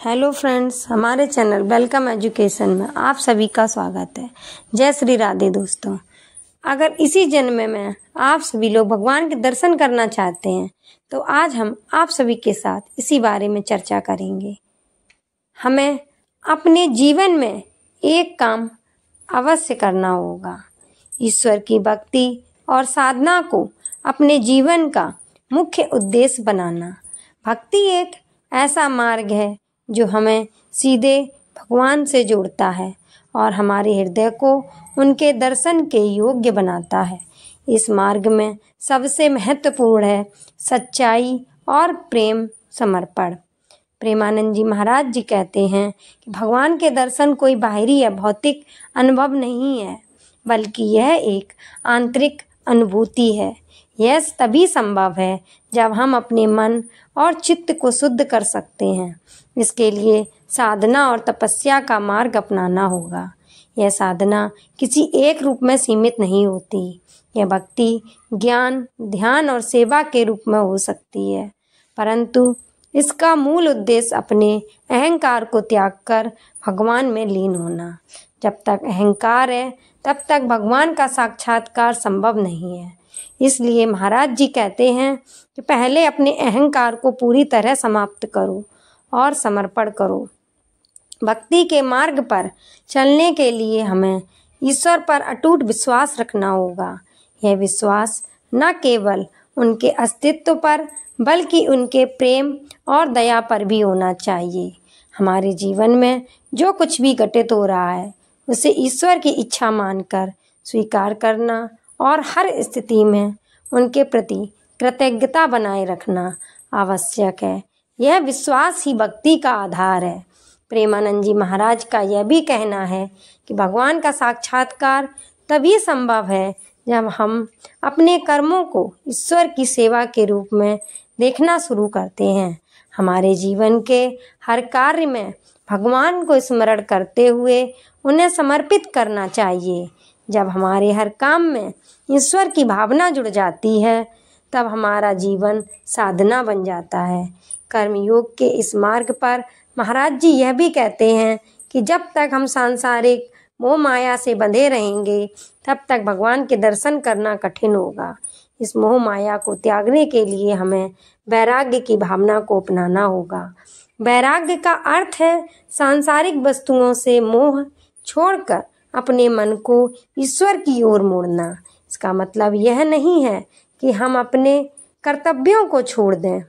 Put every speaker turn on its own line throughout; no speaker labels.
Hello friends, हमारे channel welcome education में आप सभी का स्वागत है। जय श्री राधे दोस्तों। अगर इसी जन्म में आप सभी लोग भगवान के दर्शन करना चाहते हैं तो आज हम आप सभी के साथ इसी बारे में चर्चा करेंगे। हमें अपने जीवन में एक काम अवश्य करना होगा, ईश्वर की भक्ति और साधना को अपने जीवन का मुख्य उद्देश्य बनाना। भक्ति एक ऐसा मार्ग है जो हमें सीधे भगवान से जोड़ता है और हमारे हृदय को उनके दर्शन के योग्य बनाता है। इस मार्ग में सबसे महत्वपूर्ण है सच्चाई और प्रेम समर्पण। प्रेमानंद जी महाराज जी कहते हैं कि भगवान के दर्शन कोई बाहरी या भौतिक अनुभव नहीं है, बल्कि यह एक आंतरिक अनुभूति है। यह तभी संभव है जब हम अपने मन और चित्त को शुद्ध कर सकते हैं। इसके लिए साधना और तपस्या का मार्ग अपनाना होगा। यह साधना किसी एक रूप में सीमित नहीं होती। यह भक्ति, ज्ञान, ध्यान और सेवा के रूप में हो सकती है, परंतु इसका मूल उद्देश्य अपने अहंकार को त्याग कर भगवान में लीन होना। जब तक अहंकार है तब तक भगवान का साक्षात्कार संभव नहीं है। इसलिए महाराज जी कहते हैं कि पहले अपने अहंकार को पूरी तरह समाप्त करो और समर्पण करो। भक्ति के मार्ग पर चलने के लिए हमें ईश्वर पर अटूट विश्वास रखना होगा। यह विश्वास न केवल उनके अस्तित्व पर बल्कि उनके प्रेम और दया पर भी होना चाहिए। हमारे जीवन में जो कुछ भी घटित हो रहा है उसे ईश्वर की इच्छा मानकर स्वीकार करना और हर स्थिति में उनके प्रति कृतज्ञता बनाए रखना आवश्यक है। यह विश्वास ही भक्ति का आधार है। प्रेमानंद जी महाराज का यह भी कहना है कि भगवान का साक्षात्कार तभी संभव है जब हम अपने कर्मों को ईश्वर की सेवा के रूप में देखना शुरू करते हैं। हमारे जीवन के हर कार्य में भगवान को स्मरण करते हुए उन्हें समर्पित करना चाहिए। जब हमारे हर काम में ईश्वर की भावना जुड़ जाती है तब हमारा जीवन साधना बन जाता है। कर्मयोग के इस मार्ग पर महाराज जी यह भी कहते हैं कि जब तक हम सांसारिक मोह माया से बंधे रहेंगे तब तक भगवान के दर्शन करना कठिन होगा। इस मोह माया को त्यागने के लिए हमें वैराग्य की भावना को अपनाना होगा। वैराग्य का अर्थ है सांसारिक वस्तुओं से मोह छोड़कर अपने मन को ईश्वर की ओर मोड़ना। इसका मतलब यह नहीं है कि हम अपने कर्तव्यों को छोड़ दें,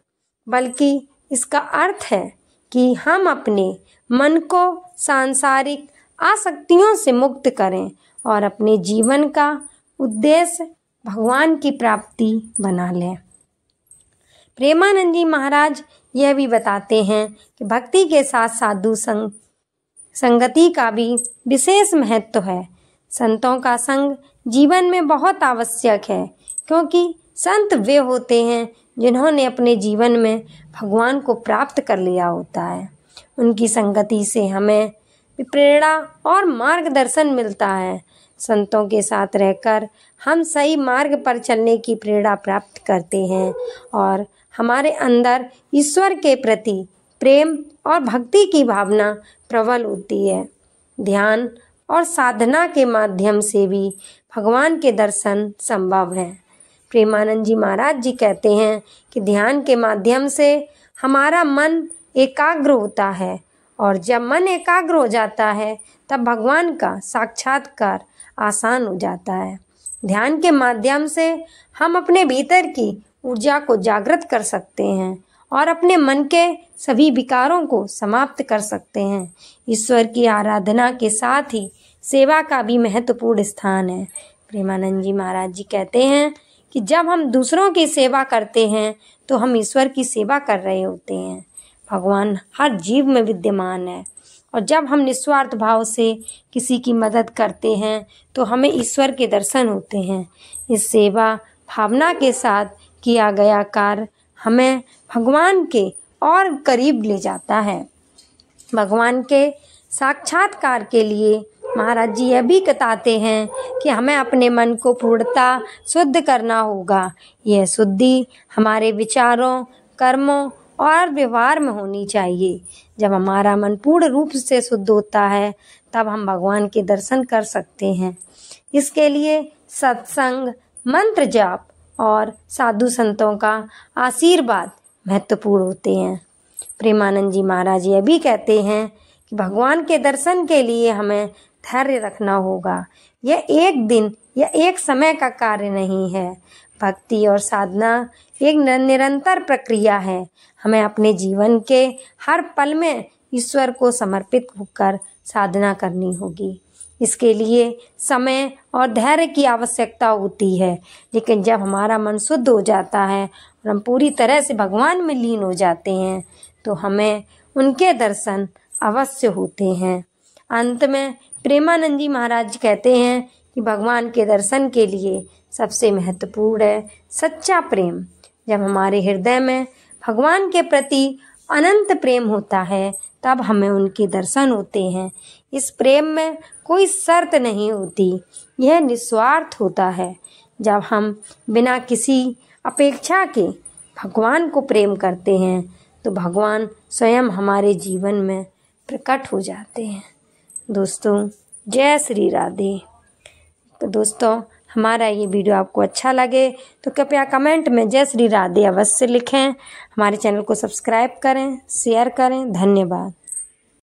बल्कि इसका अर्थ है कि हम अपने मन को सांसारिक आसक्तियों से मुक्त करें और अपने जीवन का उद्देश्य भगवान की प्राप्ति बना लें। प्रेमानंद जी महाराज यह भी बताते हैं कि भक्ति के साथ साधु संगति का भी विशेष महत्व है। संतों का संग जीवन में बहुत आवश्यक है, क्योंकि संत वे होते हैं जिन्होंने अपने जीवन में भगवान को प्राप्त कर लिया होता है। उनकी संगति से हमें प्रेरणा और मार्गदर्शन मिलता है। संतों के साथ रहकर हम सही मार्ग पर चलने की प्रेरणा प्राप्त करते हैं और हमारे अंदर ईश्वर के प्रति प्रेम और भक्ति की भावना प्रबल होती है। ध्यान और साधना के माध्यम से भी भगवान के दर्शन संभव है। प्रेमानंद जी महाराज जी कहते हैं कि ध्यान के माध्यम से हमारा मन एकाग्र होता है और जब मन एकाग्र हो जाता है तब भगवान का साक्षात्कार आसान हो जाता है। ध्यान के माध्यम से हम अपने भीतर की ऊर्जा को जागृत कर सकते हैं और अपने मन के सभी विकारों को समाप्त कर सकते हैं। ईश्वर की आराधना के साथ ही सेवा का भी महत्वपूर्ण स्थान है। प्रेमानंद जी महाराज जी कहते हैं कि जब हम दूसरों की सेवा करते हैं तो हम ईश्वर की सेवा कर रहे होते हैं। भगवान हर जीव में विद्यमान है और जब हम निस्वार्थ भाव से किसी की मदद करते हैं तो हमें ईश्वर के दर्शन होते हैं। इस सेवा भावना के साथ किया गया कार्य हमें भगवान के और करीब ले जाता है। भगवान के साक्षात्कार के लिए महाराज जी यह भी बताते हैं कि हमें अपने मन को पूर्णतः शुद्ध करना होगा। यह शुद्धि हमारे विचारों, कर्मों और व्यवहार में होनी चाहिए। जब हमारा मन पूर्ण रूप से शुद्ध होता है तब हम भगवान के दर्शन कर सकते हैं। इसके लिए सत्संग, मंत्र जाप और साधु संतों का आशीर्वाद महत्वपूर्ण होते हैं। प्रेमानंद जी महाराज ये भी कहते हैं कि भगवान के दर्शन के लिए हमें धैर्य रखना होगा। यह एक दिन या एक समय का कार्य नहीं है। भक्ति और साधना एक निरंतर प्रक्रिया है। हमें अपने जीवन के हर पल में ईश्वर को समर्पित होकर साधना करनी होगी। इसके लिए समय और धैर्य की आवश्यकता होती है, लेकिन जब हमारा मन शुद्ध हो जाता है और हम पूरी तरह से भगवान में लीन हो जाते हैं तो हमें उनके दर्शन अवश्य होते हैं। अंत में प्रेमानंद जी महाराज कहते हैं कि भगवान के दर्शन के लिए सबसे महत्वपूर्ण है सच्चा प्रेम। जब हमारे हृदय में भगवान के प्रति अनंत प्रेम होता है तब हमें उनके दर्शन होते हैं। इस प्रेम में कोई शर्त नहीं होती, यह निस्वार्थ होता है। जब हम बिना किसी अपेक्षा के भगवान को प्रेम करते हैं तो भगवान स्वयं हमारे जीवन में प्रकट हो जाते हैं। दोस्तों, जय श्री राधे। तो दोस्तों, हमारा ये वीडियो आपको अच्छा लगे तो कृपया कमेंट में जय श्री राधे अवश्य लिखें। हमारे चैनल को सब्सक्राइब करें, शेयर करें। धन्यवाद।